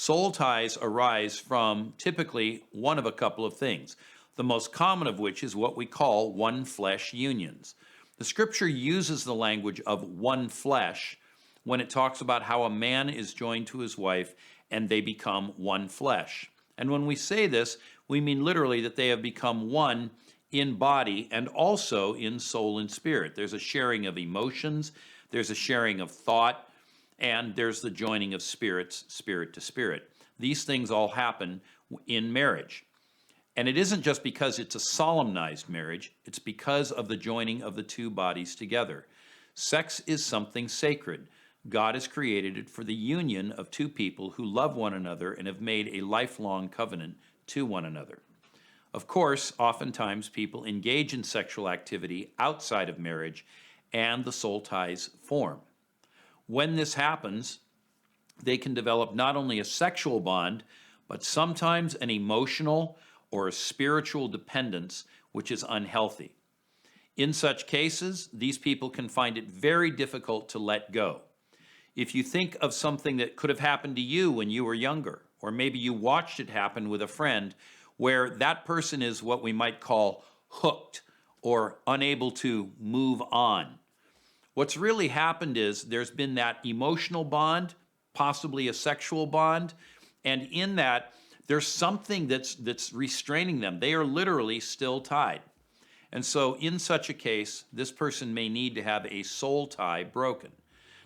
Soul ties arise from typically one of a couple of things, the most common of which is what we call one flesh unions. The scripture uses the language of one flesh when it talks about how a man is joined to his wife and they become one flesh. And when we say this, we mean literally that they have become one in body and also in soul and spirit. There's a sharing of emotions, there's a sharing of thought, and there's the joining of spirits, spirit to spirit. These things all happen in marriage. And it isn't just because it's a solemnized marriage, it's because of the joining of the two bodies together. Sex is something sacred. God has created it for the union of two people who love one another and have made a lifelong covenant to one another. Of course, oftentimes people engage in sexual activity outside of marriage and the soul ties form. When this happens, they can develop not only a sexual bond, but sometimes an emotional or a spiritual dependence, which is unhealthy. In such cases, these people can find it very difficult to let go. If you think of something that could have happened to you when you were younger, or maybe you watched it happen with a friend, where that person is what we might call hooked or unable to move on. What's really happened is there's been that emotional bond, possibly a sexual bond, and in that, there's something that's restraining them. They are literally still tied. And so in such a case, this person may need to have a soul tie broken.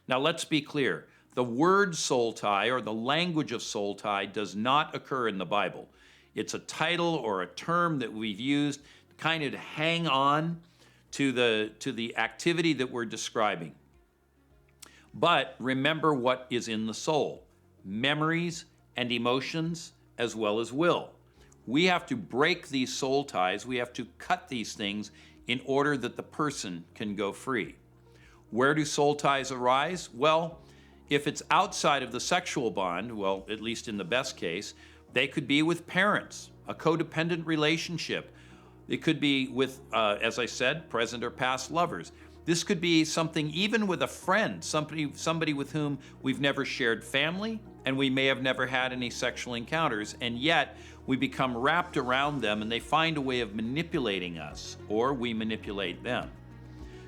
Now let's be clear. The word soul tie or the language of soul tie does not occur in the Bible. It's a title or a term that we've used kind of to hang on to the activity that we're describing. But remember what is in the soul: memories and emotions as well as will. We have to break these soul ties. We have to cut these things in order that the person can go free. Where do soul ties arise? Well, if it's outside of the sexual bond, well, at least in the best case, they could be with parents, a codependent relationship. It could be with, as I said, present or past lovers. This could be something even with a friend, somebody with whom we've never shared family, and we may have never had any sexual encounters, and yet we become wrapped around them and they find a way of manipulating us, or we manipulate them.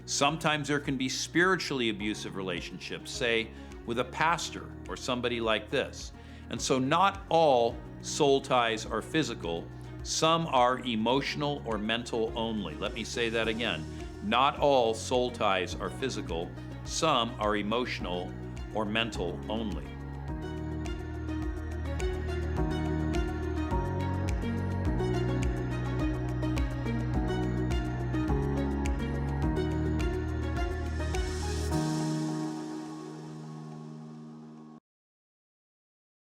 Sometimes there can be spiritually abusive relationships, say with a pastor or somebody like this. And so not all soul ties are physical. Some are emotional or mental only. Let me say that again. Not all soul ties are physical. Some are emotional or mental only.